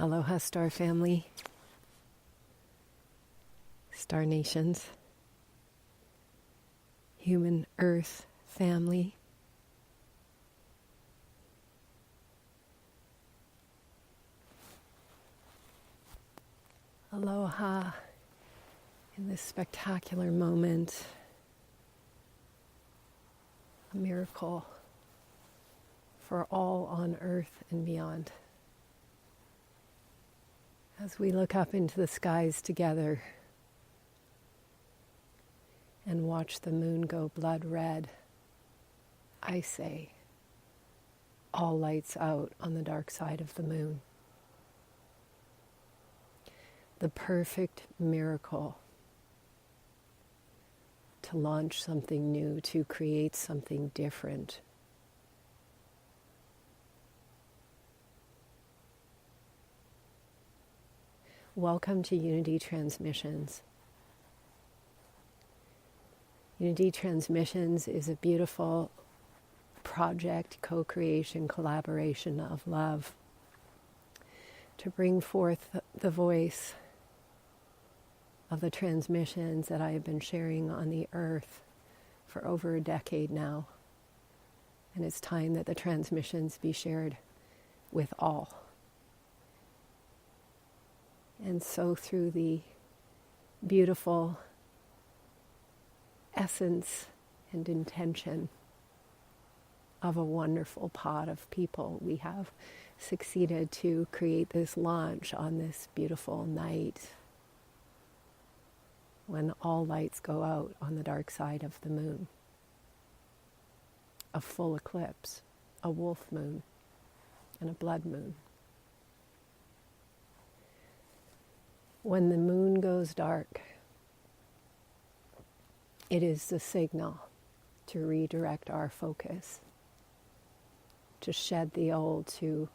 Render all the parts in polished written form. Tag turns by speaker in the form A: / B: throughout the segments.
A: Aloha, Star Family, Star Nations, Human Earth Family. Aloha in this spectacular moment, a miracle for all on Earth and beyond. As we look up into the skies together and watch the moon go blood red, I say, all lights out on the dark side of the moon. The perfect miracle to launch something new, to create something different. Welcome to Unity Transmissions. Unity Transmissions is a beautiful project, co-creation, collaboration of love to bring forth the voice of the transmissions that I have been sharing on the earth for over a decade now. And it's time that the transmissions be shared with all. And so through the beautiful essence and intention of a wonderful pod of people, we have succeeded to create this launch on this beautiful night when all lights go out on the dark side of the moon. A full eclipse, a wolf moon, and a blood moon. When the moon goes dark, it is the signal to redirect our focus, to shed the old, to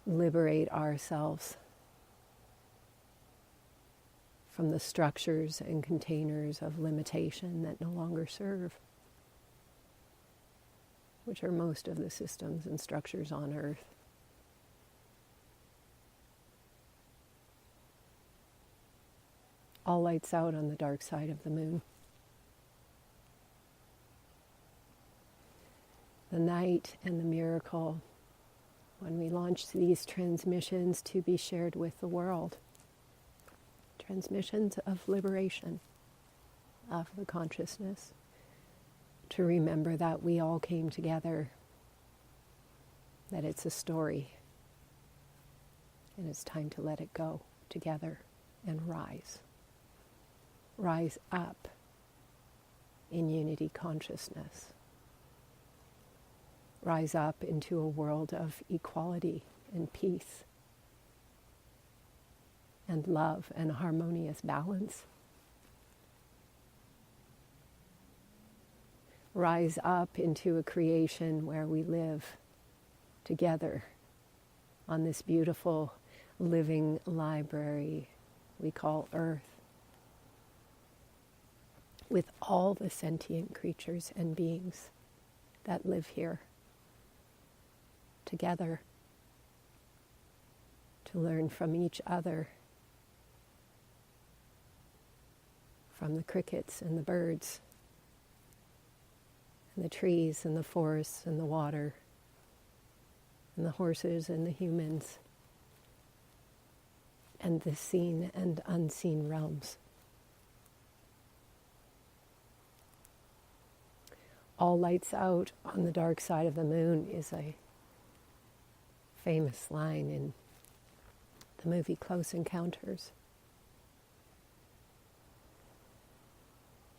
A: liberate ourselves from the structures and containers of limitation that no longer serve, which are most of the systems and structures on Earth. All lights out on the dark side of the moon. The night and the miracle when we launch these transmissions to be shared with the world. Transmissions of liberation of the consciousness. To remember that we all came together, that it's a story, and it's time to let it go together and rise. Rise up in unity consciousness. Rise up into a world of equality and peace and love and harmonious balance. Rise up into a creation where we live together on this beautiful living library we call Earth, with all the sentient creatures and beings that live here together, to learn from each other, from the crickets and the birds, and the trees and the forests and the water, and the horses and the humans, and the seen and unseen realms. All lights out on the dark side of the moon is a famous line in the movie Close Encounters.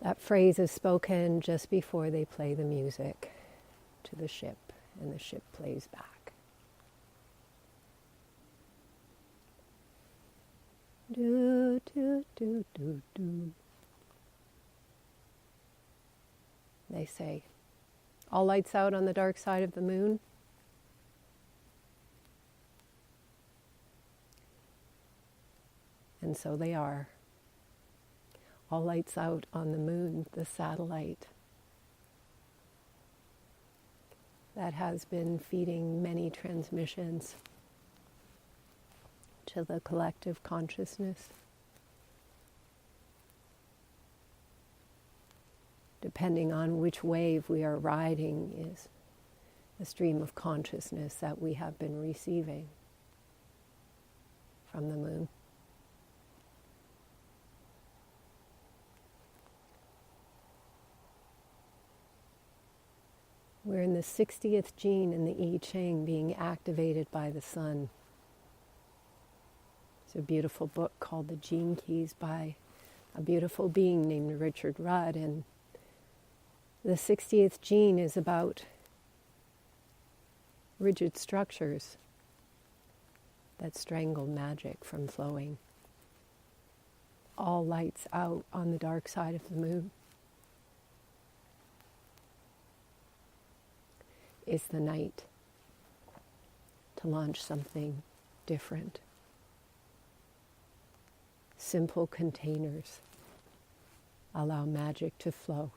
A: That phrase is spoken just before they play the music to the ship, and the ship plays back. Do, do, do, do, do. They say, all lights out on the dark side of the moon. And so they are. All lights out on the moon, the satellite that has been feeding many transmissions to the collective consciousness. Depending on which wave we are riding is the stream of consciousness that we have been receiving from the moon. We're in the 60th gene in the I Ching being activated by the sun. It's a beautiful book called The Gene Keys by a beautiful being named Richard Rudd, and the 60th gene is about rigid structures that strangle magic from flowing. All lights out on the dark side of the moon is the night to launch something different. Simple containers allow magic to flow.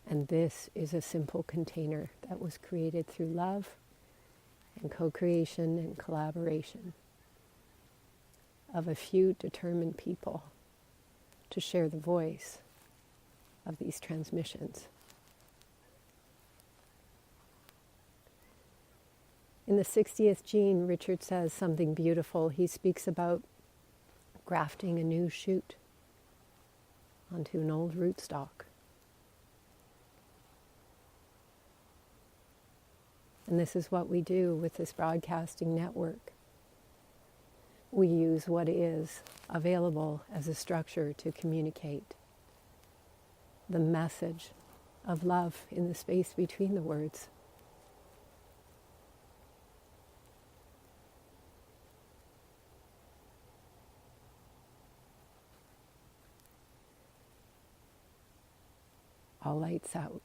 A: And this is a simple container that was created through love and co-creation and collaboration of a few determined people to share the voice of these transmissions. In the 60th gene, Richard says something beautiful. He speaks about grafting a new shoot onto an old rootstock. And this is what we do with this broadcasting network. We use what is available as a structure to communicate the message of love in the space between the words. All lights out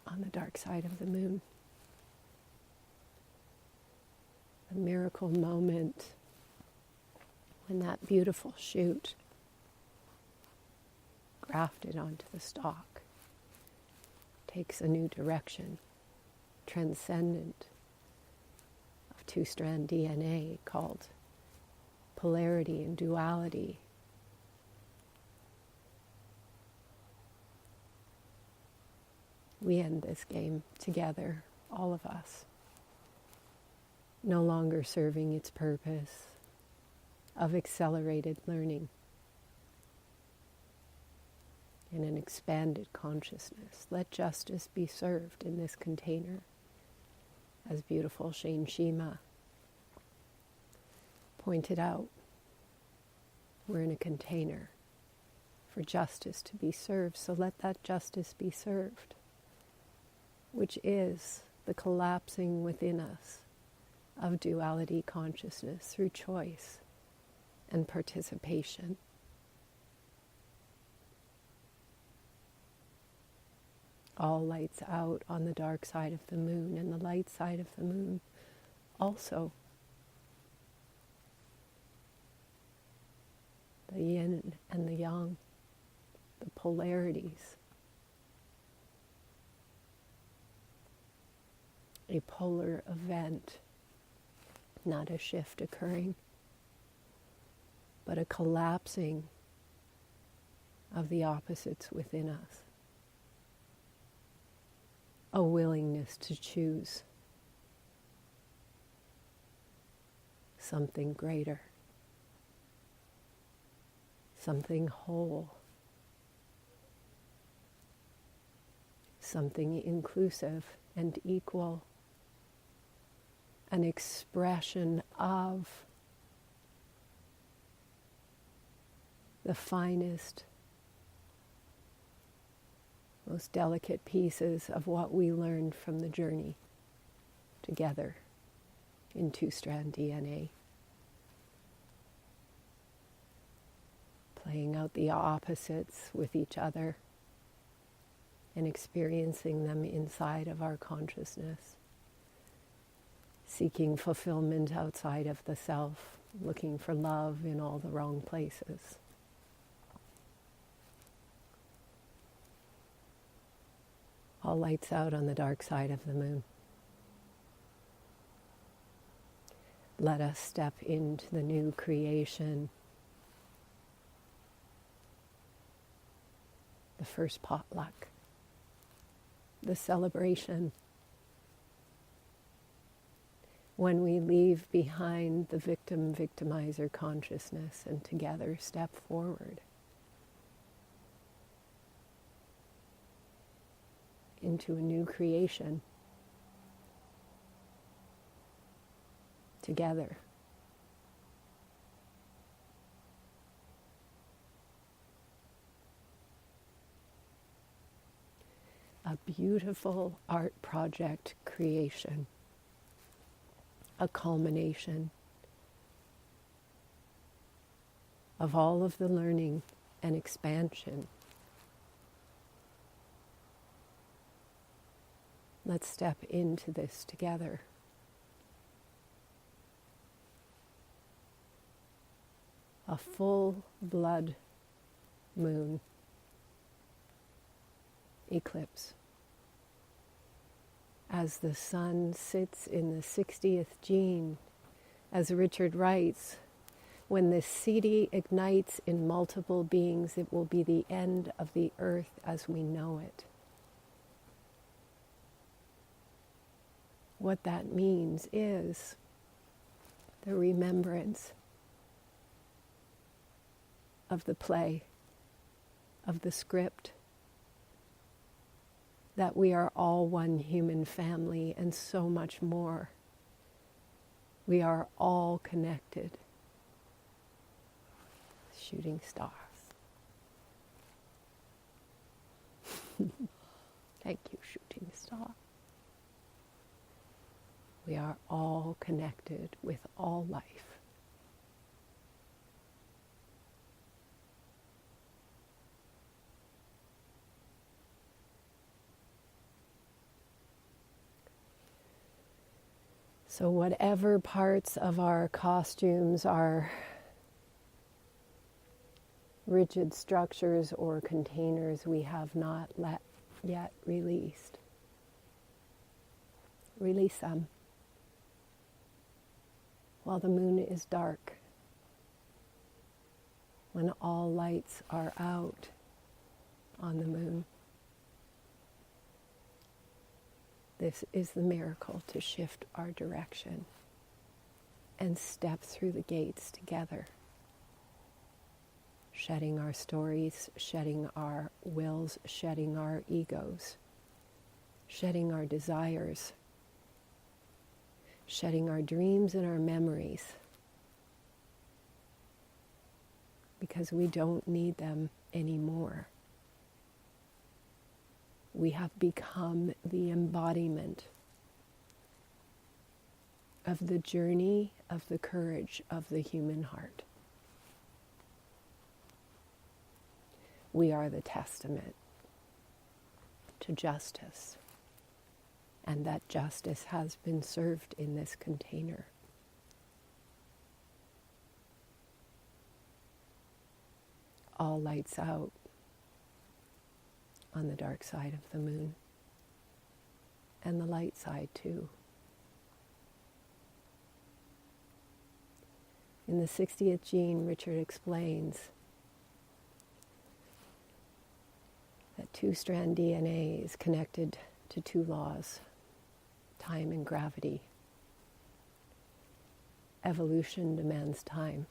A: on the dark side of the moon. A miracle moment when that beautiful shoot grafted onto the stalk takes a new direction, transcendent of two-strand DNA called polarity and duality. We end this game together, all of us, no longer serving its purpose of accelerated learning in an expanded consciousness. Let justice be served in this container, as beautiful Shane Shima pointed out. We're in a container for justice to be served, so let that justice be served, which is the collapsing within us of duality consciousness through choice and participation. All lights out on the dark side of the moon, and the light side of the moon also. The yin and the yang, the polarities. A polar event, not a shift occurring, but a collapsing of the opposites within us. A willingness to choose something greater, something whole, something inclusive and equal, an expression of the finest, most delicate pieces of what we learned from the journey together in two-strand DNA. Playing out the opposites with each other and experiencing them inside of our consciousness. Seeking fulfillment outside of the self, looking for love in all the wrong places. All lights out on the dark side of the moon. Let us step into the new creation, the first potluck, the celebration, when we leave behind the victim-victimizer consciousness and together step forward into a new creation together. A beautiful art project creation, a culmination of all of the learning and expansion. Let's step into this together. A full blood moon eclipse. As the sun sits in the 60th gene, as Richard writes, when this city ignites in multiple beings, it will be the end of the earth as we know it. What that means is the remembrance of the play, of the script, that we are all one human family and so much more. We are all connected. Shooting stars. Thank you, shooting star. We are all connected with all life. So whatever parts of our costumes, our rigid structures or containers we have not yet released, release them while the moon is dark, when all lights are out on the moon. This is the miracle to shift our direction and step through the gates together, shedding our stories, shedding our wills, shedding our egos, shedding our desires, shedding our dreams and our memories, because we don't need them anymore. We have become the embodiment of the journey of the courage of the human heart. We are the testament to justice, and that justice has been served in this container. All lights out on the dark side of the moon, and the light side too. In the 60th gene, Richard explains that two-strand DNA is connected to two laws, time and gravity. Evolution demands time.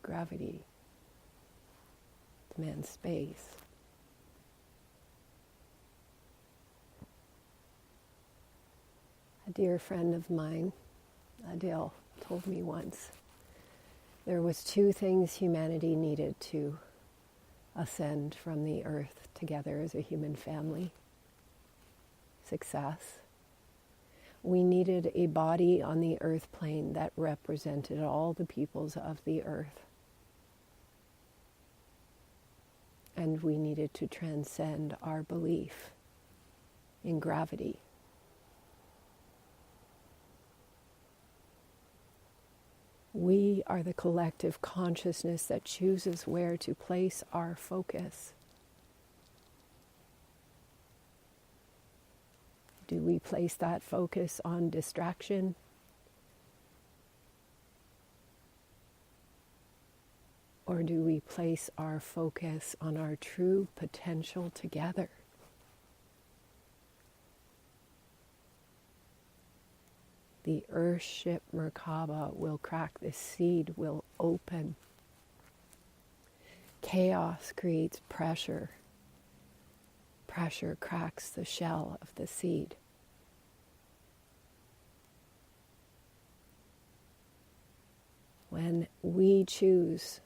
A: Gravity demands space. A dear friend of mine, Adele, told me once there was two things humanity needed to ascend from the earth together as a human family. Success. We needed a body on the earth plane that represented all the peoples of the earth. And we needed to transcend our belief in gravity. We are the collective consciousness that chooses where to place our focus. Do we place that focus on distraction? Or do we place our focus on our true potential together? The earth ship Merkaba will crack, the seed will open. Chaos creates pressure. Pressure cracks the shell of the seed. When we choose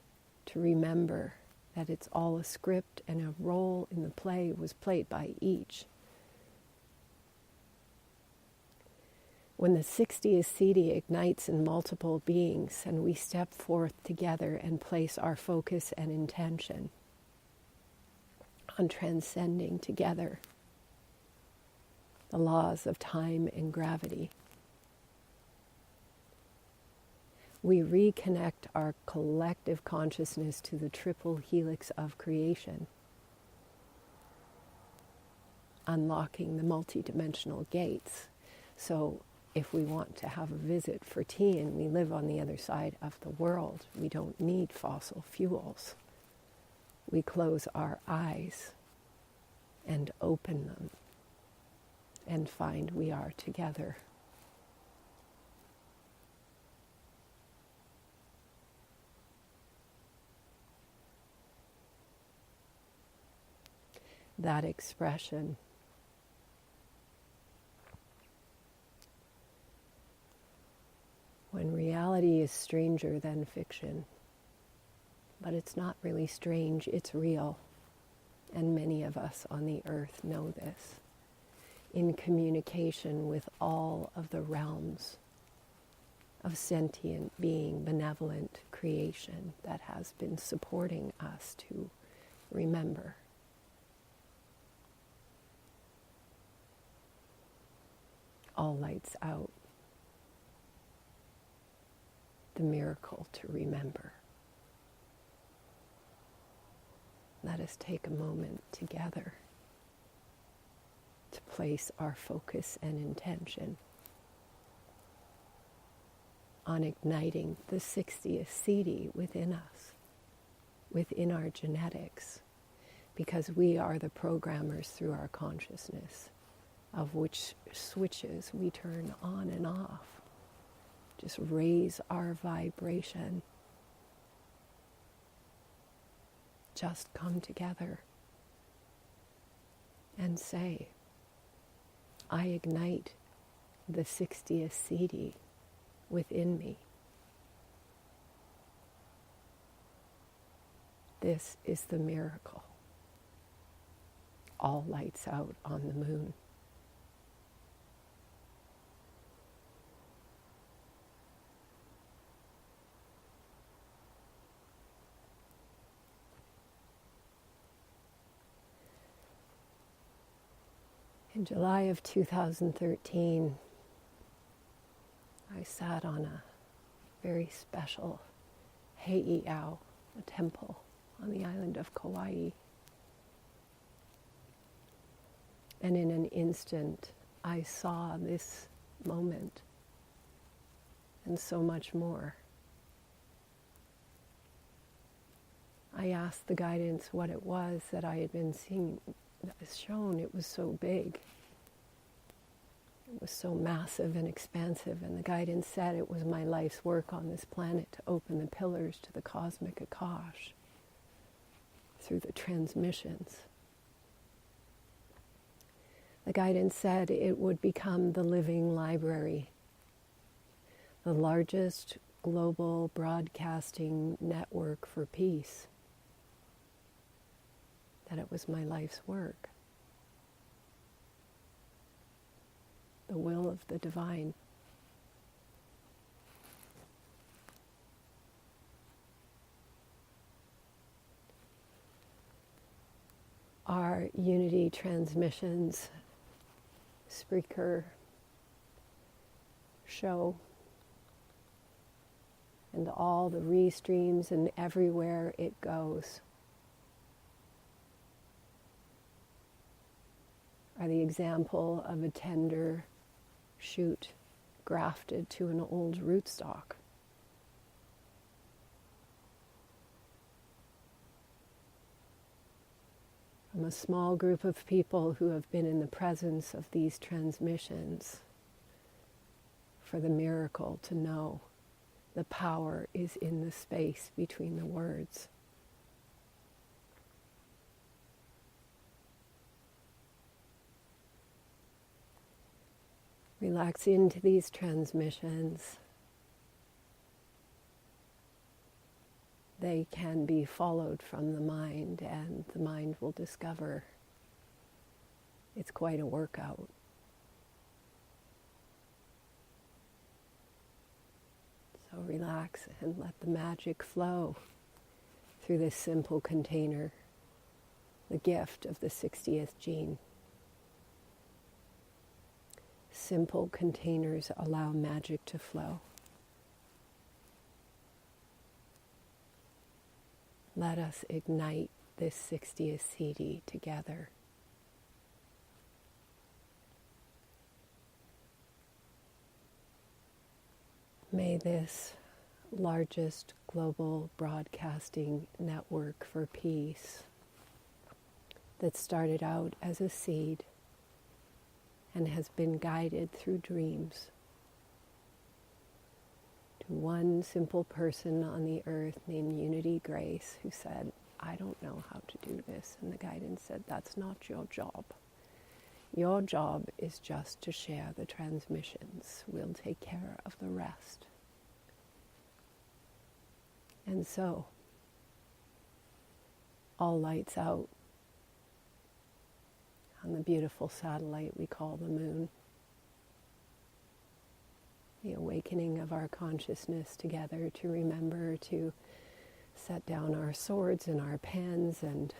A: to remember that it's all a script and a role in the play was played by each. When the 60th CD ignites in multiple beings and we step forth together and place our focus and intention on transcending together the laws of time and gravity, we reconnect our collective consciousness to the triple helix of creation, unlocking the multidimensional gates. So if we want to have a visit for tea and we live on the other side of the world, we don't need fossil fuels. We close our eyes and open them and find we are together. That expression when reality is stranger than fiction, but it's not really strange, it's real, and many of us on the earth know this, in communication with all of the realms of sentient being, benevolent creation that has been supporting us to remember. All lights out. The miracle to remember. Let us take a moment together to place our focus and intention on igniting the 60th CD within us, within our genetics, because we are the programmers through our consciousness, of which switches we turn on and off. Just raise our vibration. Just come together and say, I ignite the 60th CD within me. This is the miracle. All lights out on the moon. In July of 2013, I sat on a very special heiau, a temple on the island of Kauai. And in an instant, I saw this moment and so much more. I asked the guidance what it was that I had been seeing that was shown. It was so big. It was so massive and expansive, and the guidance said it was my life's work on this planet to open the pillars to the cosmic Akash through the transmissions. The guidance said it would become the living library, the largest global broadcasting network for peace, that it was my life's work. The will of the divine. Our unity transmissions speaker show and all the restreams and everywhere it goes are the example of a tender shoot grafted to an old rootstock. From a small group of people who have been in the presence of these transmissions, for the miracle to know the power is in the space between the words. Relax into these transmissions. They can be followed from the mind, and the mind will discover it's quite a workout. So relax and let the magic flow through this simple container, the gift of the 60th gene. Simple containers allow magic to flow. Let us ignite this 60th CD together. May this largest global broadcasting network for peace that started out as a seed and has been guided through dreams to one simple person on the earth named Unity Grace, who said, I don't know how to do this. And the guidance said, that's not your job. Your job is just to share the transmissions. We'll take care of the rest. And so, all lights out on the beautiful satellite we call the moon. The awakening of our consciousness together to remember to set down our swords and our pens and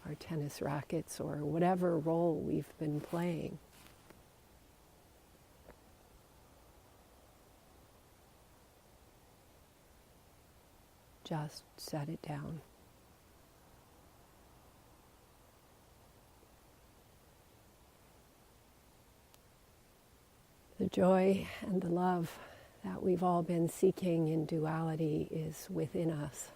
A: our tennis rackets or whatever role we've been playing. Just set it down. The joy and the love that we've all been seeking in duality is within us.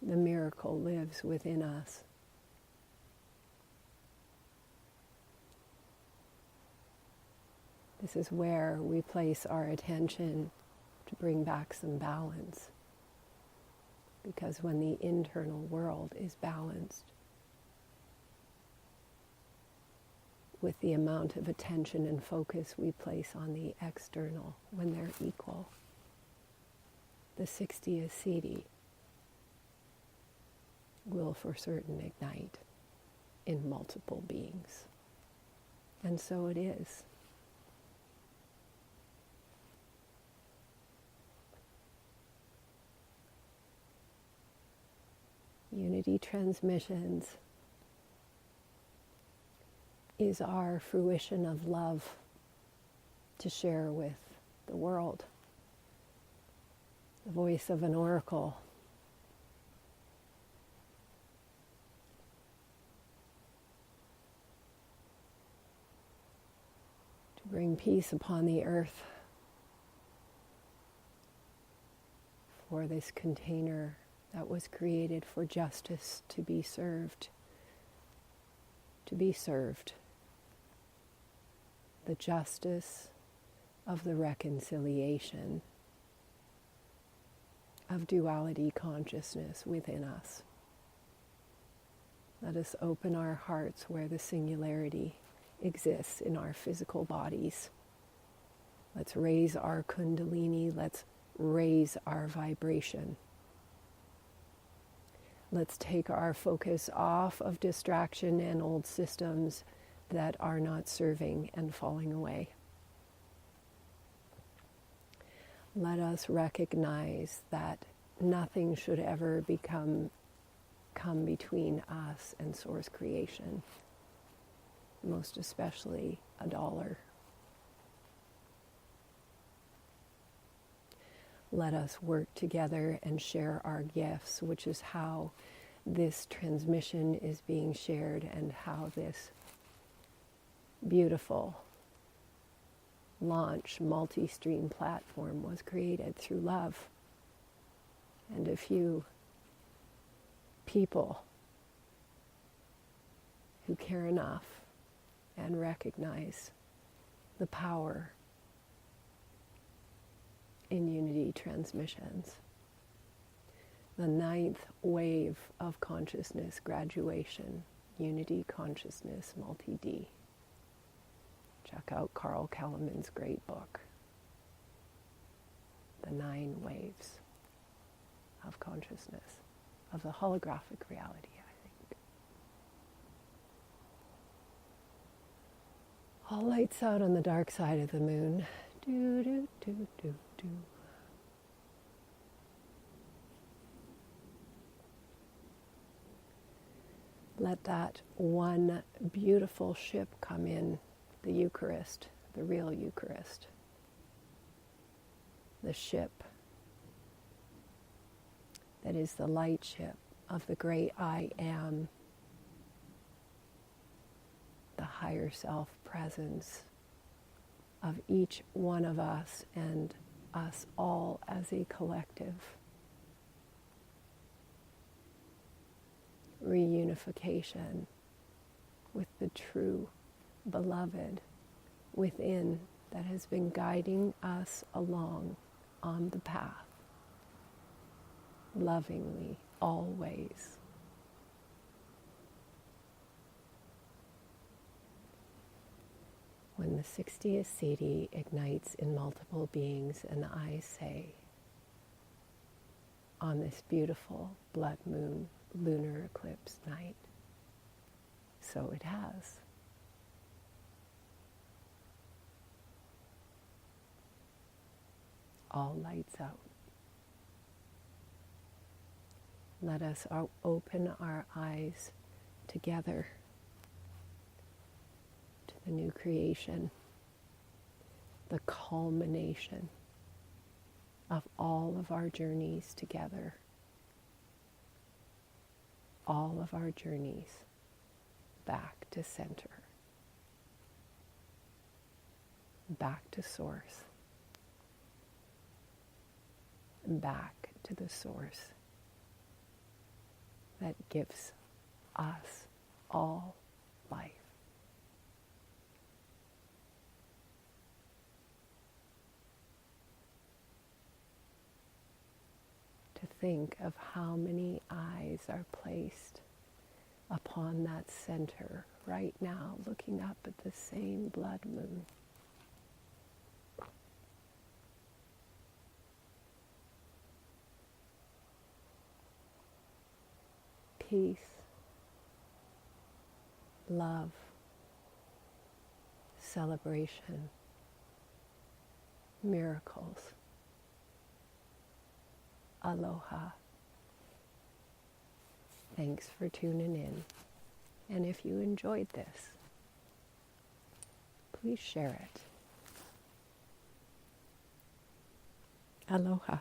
A: The miracle lives within us. This is where we place our attention to bring back some balance. Because when the internal world is balanced, with the amount of attention and focus we place on the external, when they're equal, the 60th CD will for certain ignite in multiple beings. And so it is. Unity transmissions is our fruition of love to share with the world. The voice of an oracle. To bring peace upon the earth. For this container that was created for justice to be served. To be served. The justice of the reconciliation of duality consciousness within us. Let us open our hearts where the singularity exists in our physical bodies. Let's raise our kundalini. Let's raise our vibration. Let's take our focus off of distraction and old systems that are not serving and falling away. Let us recognize that nothing should ever come between us and source creation, most especially $1. Let us work together and share our gifts, which is how this transmission is being shared and how this beautiful launch multi-stream platform was created through love. And a few people who care enough and recognize the power in unity transmissions. The 9th wave of consciousness graduation, unity consciousness multi-D. Check out Carl Kellerman's great book, The 9 Waves of Consciousness, of the holographic reality, I think. All lights out on the dark side of the moon. Do, do, do, do, do. Let that one beautiful ship come in, the Eucharist, the real Eucharist. The ship that is the light ship of the great I Am, the higher self presence of each one of us and us all as a collective. Reunification with the true beloved within that has been guiding us along on the path, lovingly, always. When the 60th CD ignites in multiple beings, and I say, on this beautiful blood moon lunar eclipse night, so it has. All lights out. Let us open our eyes together to the new creation, the culmination of all of our journeys together, all of our journeys back to center, back to source, back to the source that gives us all life. To think of how many eyes are placed upon that center right now, looking up at the same blood moon. Peace, love, celebration, miracles, aloha. Thanks for tuning in. And if you enjoyed this, please share it. Aloha.